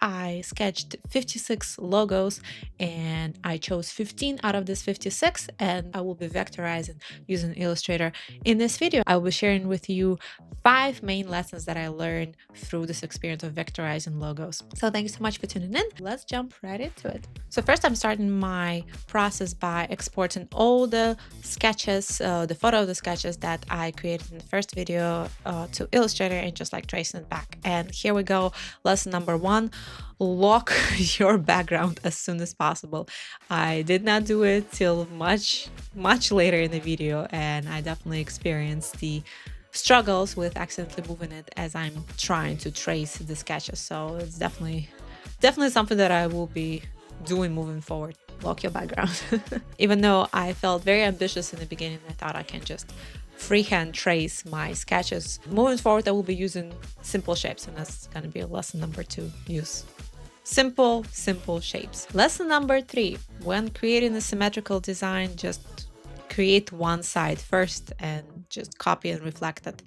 I sketched 56 logos and I chose 15 out of this 56, and I will be vectorizing using Illustrator. In this video, I will be sharing with you 5 main lessons that I learned through this experience of vectorizing logos. So thank you so much for tuning in. Let's jump right into it. So first, I'm starting my process by exporting all the sketches, the photo of the sketches that I created in the first video to Illustrator and just like tracing it back. And here we go. Lesson number 1, lock your background as soon as possible. I did not do it till much later in the video, and I definitely experienced the struggles with accidentally moving it as I'm trying to trace the sketches. So it's definitely something that I will be doing moving forward. Lock your background. Even though I felt very ambitious in the beginning, I thought I can just freehand trace my sketches. Moving forward, I will be using simple shapes, and that's going to be lesson number 2. Use simple shapes. Lesson number 3, when creating a symmetrical design, just create one side first and just copy and reflect it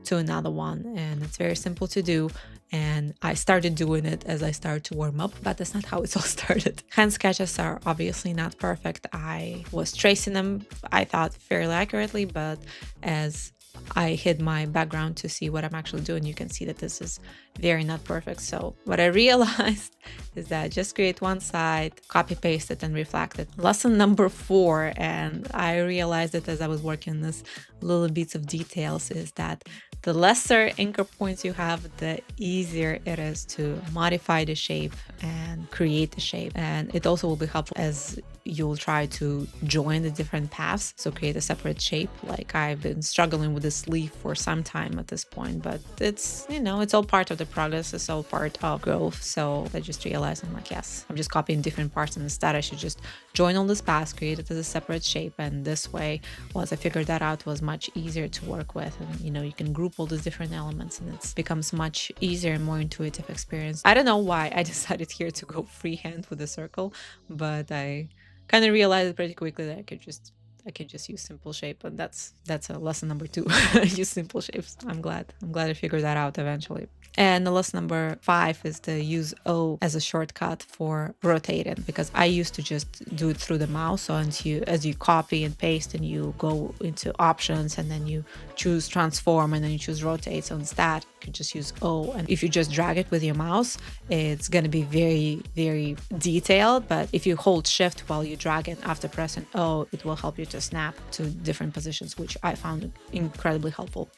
to another one. And it's very simple to do. And I started doing it as I started to warm up, but that's not how it all started. Hand sketches are obviously not perfect. I was tracing them, I thought, fairly accurately, but as I hid my background to see what I'm actually doing, you can see that this is very not perfect. So what I realized is that just create one side, copy paste it, and reflect it. Lesson number 4, and I realized it as I was working this little bits of details, is that the lesser anchor points you have, the easier it is to modify the shape and create the shape. And it also will be helpful as you'll try to join the different paths, so create a separate shape. Like I've been struggling with this leaf for some time at this point, but it's, you know, it's all part of the progress, it's all part of growth. So I just realized, I'm like, yes, I'm just copying different parts, and instead I should just join all this paths, create it as a separate shape. And this way, once I figured that out, it was much easier to work with. And you know, you can group all these different elements, and it becomes much easier and more intuitive experience. I don't know why I decided here to go freehand with a circle, but I kind of realized pretty quickly that I could just use simple shape, and that's a lesson number 2. Use simple shapes. I'm glad I figured that out eventually. And the lesson number 5 is to use O as a shortcut for rotating, because I used to just do it through the mouse. So as you copy and paste, and you go into options, and then you choose transform, and then you choose rotate. So instead, you could just use O, and if you just drag it with your mouse, it's going to be very, very detailed. But if you hold shift while you drag it after pressing O, it will help you to snap to different positions, which I found incredibly helpful.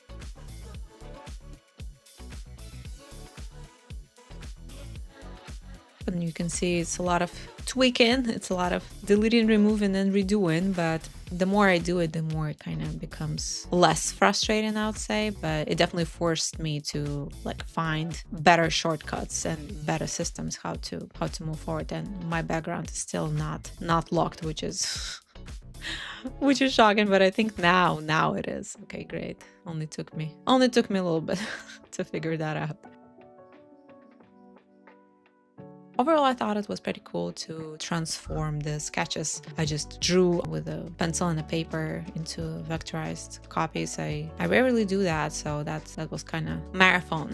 And you can see it's a lot of tweaking, it's a lot of deleting, removing, and redoing. But the more I do it, the more it kind of becomes less frustrating, I would say. But it definitely forced me to like find better shortcuts and better systems how to move forward. And my background is still not locked, which is which is shocking. But I think now it is. Okay, great. Only took me a little bit to figure that out. Overall, I thought it was pretty cool to transform the sketches I just drew with a pencil and a paper into vectorized copies. I rarely do that, so that was kind of marathon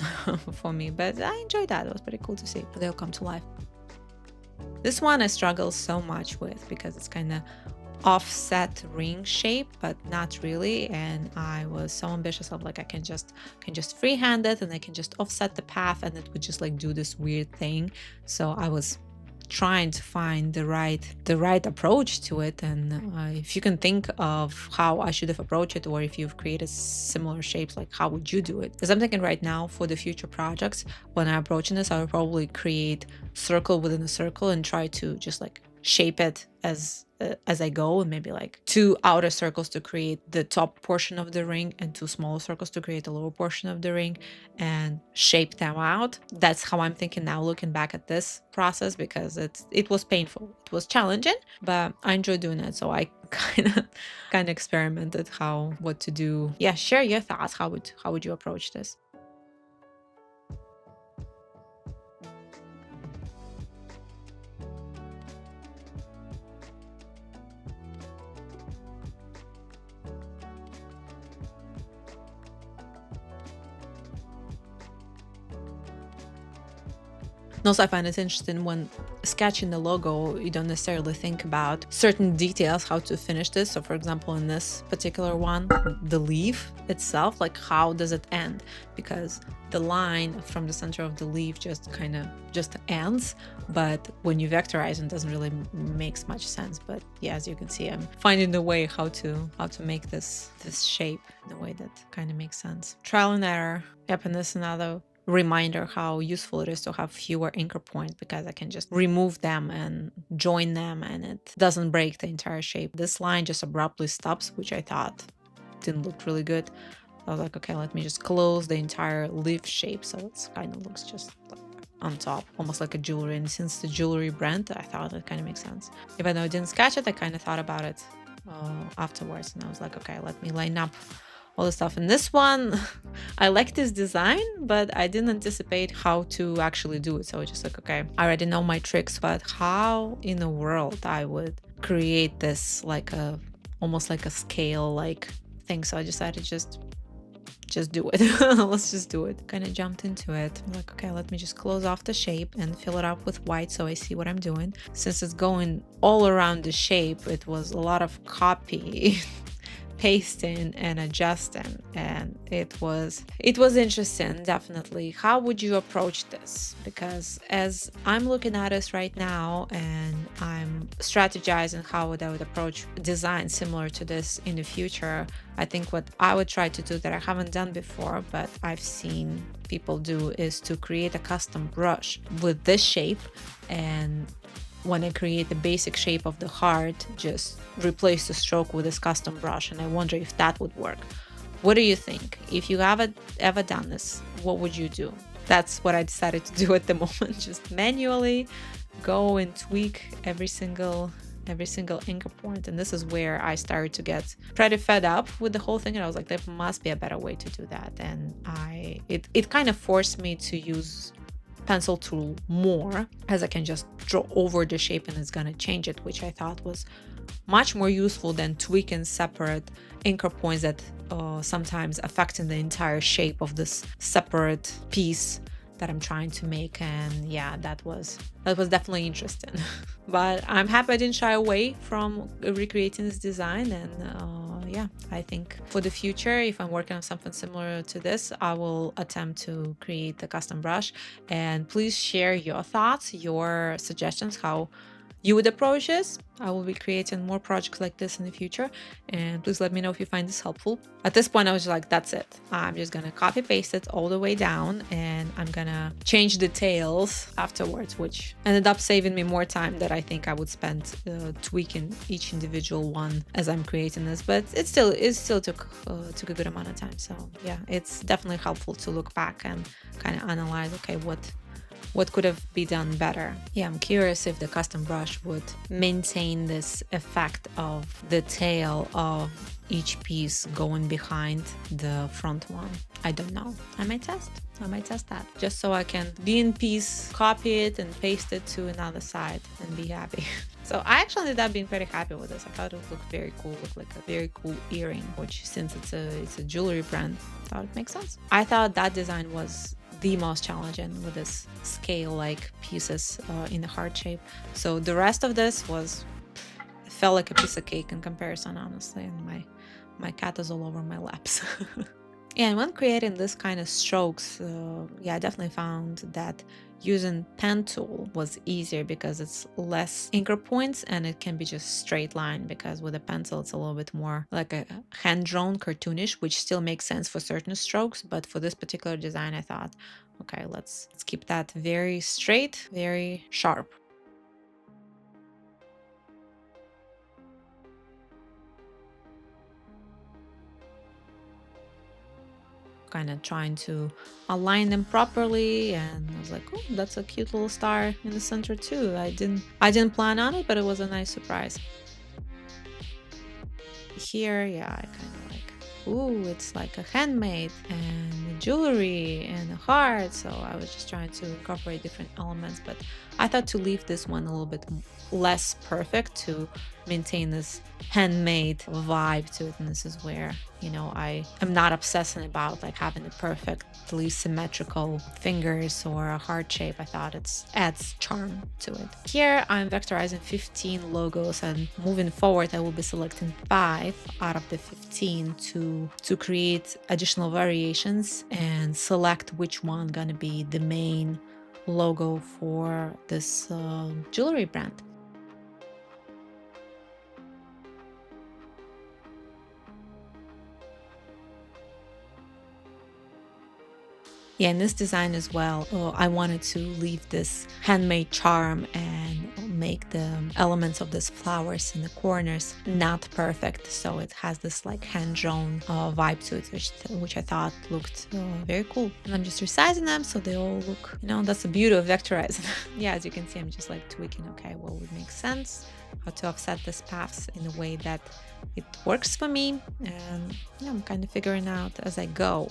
for me, but I enjoyed that. It was pretty cool to see they'll come to life. This one I struggle so much with because it's kind of offset ring shape, but not really. And I was so ambitious of like, I can just freehand it, and I can just offset the path, and it would just like do this weird thing. So I was trying to find the right approach to it. And if you can think of how I should have approached it, or if you've created similar shapes, like how would you do it? Because I'm thinking right now for the future projects, when I'm approaching this, I would probably create circle within a circle and try to just like shape it as I go, and maybe like 2 outer circles to create the top portion of the ring, and 2 smaller circles to create the lower portion of the ring, and shape them out. That's how I'm thinking now, looking back at this process, because it was painful, it was challenging, but I enjoyed doing it. So I kind of experimented what to do. Yeah, share your thoughts. How would you approach this? And also, I find it interesting when sketching the logo, you don't necessarily think about certain details, how to finish this. So for example, in this particular one, the leaf itself, like how does it end? Because the line from the center of the leaf just kind of just ends, but when you vectorize, it doesn't really makes much sense. But yeah, as you can see, I'm finding the way how to make this shape in a way that kind of makes sense. Trial and error. Yep, and this is another reminder how useful it is to have fewer anchor points, because I can just remove them and join them and it doesn't break the entire shape. This line just abruptly stops, which I thought didn't look really good. I was like, okay, let me just close the entire leaf shape so it's kind of looks just like on top, almost like a jewelry. And since the jewelry brand, I thought it kind of makes sense. Even though I didn't sketch it, I kind of thought about it afterwards, and I was like, okay, let me line up all the stuff. In this one, I like this design, but I didn't anticipate how to actually do it. So I was just like, okay, I already know my tricks, but how in the world I would create this like a almost like a scale like thing. So I decided just do it. Let's just do it. Kind of jumped into it. I'm like, okay, let me just close off the shape and fill it up with white so I see what I'm doing. Since it's going all around the shape, it was a lot of copy pasting and adjusting, and it was interesting. Definitely. How would you approach this? Because as I'm looking at this right now and I'm strategizing how I would approach design similar to this in the future, I think what I would try to do that I haven't done before but I've seen people do is to create a custom brush with this shape, and when I create the basic shape of the heart, just replace the stroke with this custom brush. And I wonder if that would work. What do you think? If you haven't ever done this, what would you do? That's what I decided to do at the moment. Just manually go and tweak every single anchor point. And this is where I started to get pretty fed up with the whole thing. And I was like, there must be a better way to do that. And it kind of forced me to use pencil tool more, as I can just draw over the shape and it's gonna change it, which I thought was much more useful than tweaking separate anchor points that sometimes affecting the entire shape of this separate piece that I'm trying to make. And yeah, that was definitely interesting. But I'm happy I didn't shy away from recreating this design. And yeah, I think for the future, if I'm working on something similar to this, I will attempt to create the custom brush. And please share your thoughts, your suggestions, how you would approach this. I will be creating more projects like this in the future, and please let me know if you find this helpful. At this point, I was like, that's it. I'm just gonna copy paste it all the way down, and I'm gonna change details afterwards, which ended up saving me more time that I think I would spend tweaking each individual one as I'm creating this. But it still took a good amount of time. So yeah, it's definitely helpful to look back and kind of analyze, okay, what could have been done better. Yeah, I'm curious if the custom brush would maintain this effect of the tail of each piece going behind the front one. I don't know. I might test that just so I can be in peace, copy it and paste it to another side and be happy. So I actually ended up being pretty happy with this. I thought it would look very cool, look like a very cool earring, which since it's a jewelry brand, I thought it makes sense. I thought that design was the most challenging with this scale like pieces in the heart shape. So the rest of this felt like a piece of cake in comparison, honestly. And my cat is all over my laps. And when creating this kind of strokes, yeah, I definitely found that using pen tool was easier because it's less anchor points and it can be just straight line, because with a pencil it's a little bit more like a hand-drawn cartoonish, which still makes sense for certain strokes. But for this particular design, I thought, okay, let's keep that very straight, very sharp. Kind of trying to align them properly, and I was like, oh, that's a cute little star in the center too. I didn't plan on it, but it was a nice surprise. Here, yeah, I kind of like ooh, it's like a handmade and jewelry and a heart. So I was just trying to incorporate different elements, but I thought to leave this one a little bit less perfect to maintain this handmade vibe to it. And this is where, I am not obsessing about like having the perfectly symmetrical fingers or a heart shape. I thought it adds charm to it. Here I'm vectorizing 15 logos, and moving forward I will be selecting 5 out of the 15 to create additional variations and select which one gonna be the main logo for this jewelry brand. Yeah, in this design as well, I wanted to leave this handmade charm and make the elements of these flowers in the corners not perfect. So it has this like hand-drawn vibe to it, which I thought looked very cool. And I'm just resizing them so they all look, that's the beauty of vectorizing. Yeah, as you can see, I'm just like tweaking, okay, what would make sense, how to offset these paths in a way that it works for me. And I'm kind of figuring out as I go.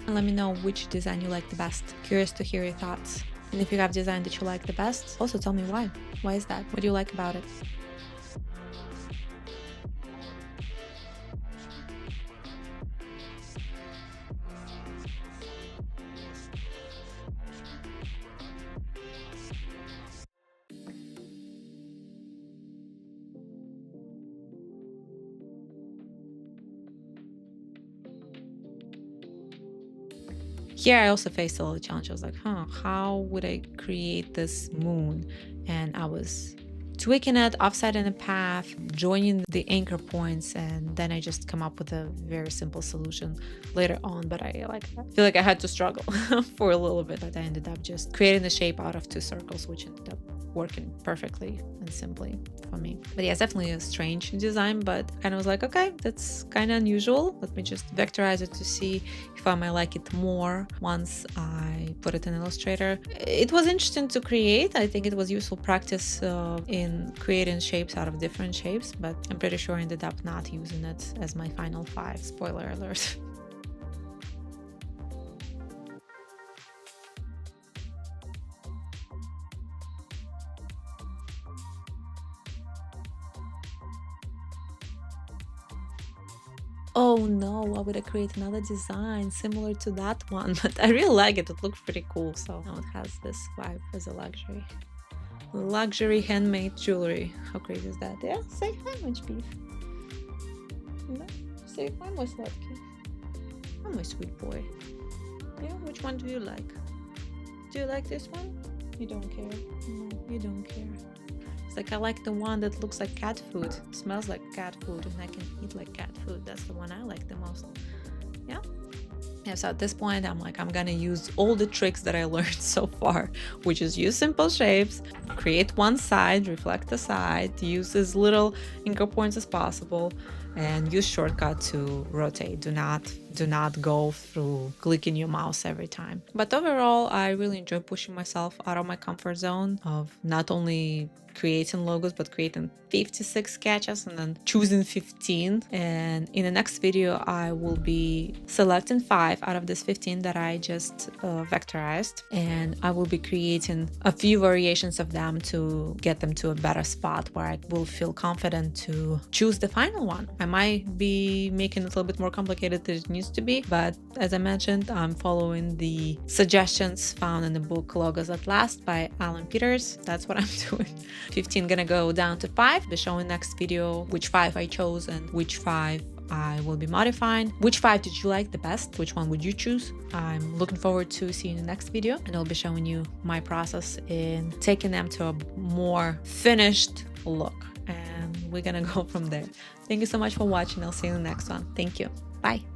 And let me know which design you like the best. Curious to hear your thoughts. And if you have design that you like the best, also tell me why. Why is that? What do you like about it? Here I also faced a little challenge. I was like, how would I create this moon? And I was tweaking it, offsetting the path, joining the anchor points, and then I just come up with a very simple solution later on. But I feel like I had to struggle for a little bit, but I ended up just creating the shape out of 2 circles, which ended up working perfectly and simply for me. But yeah, it's definitely a strange design, but I was like, okay, that's kind of unusual. Let me just vectorize it to see if I might like it more once I put it in Illustrator. It was interesting to create. I think it was useful practice in creating shapes out of different shapes, but I'm pretty sure I ended up not using it as my final 5. Spoiler alert. Oh no, why would I create another design similar to that one? But I really like it. It looks pretty cool. So now it has this vibe as a luxury. Luxury handmade jewelry. How crazy is that? Yeah, say hi, much beef. No, say hi, my slatky. Oh, my sweet boy. Yeah, which one do you like? Do you like this one? You don't care. No, you don't care. Like I like the one that looks like cat food, smells like cat food, and I can eat like cat food. That's the one I like the most. Yeah. So at this point, I'm gonna use all the tricks that I learned so far, which is use simple shapes, create one side, reflect the side, use as little anchor points as possible, and use shortcut to rotate. Do not go through clicking your mouse every time. But overall, I really enjoy pushing myself out of my comfort zone of not only creating logos, but creating 56 sketches and then choosing 15. And in the next video, I will be selecting 5 out of this 15 that I just vectorized, and I will be creating a few variations of them to get them to a better spot where I will feel confident to choose the final one. I might be making it a little bit more complicated than it needs to be, but as I mentioned, I'm following the suggestions found in the book Logos at Last by Alan Peters. That's what I'm doing. 15 gonna go down to 5. I'll be showing next video which 5 I chose and which 5 I will be modifying. Which 5 did you like the best? Which one would you choose? I'm looking forward to seeing the next video, and I'll be showing you my process in taking them to a more finished look, and we're gonna go from there. Thank you so much for watching. I'll see you in the next one. Thank you. Bye.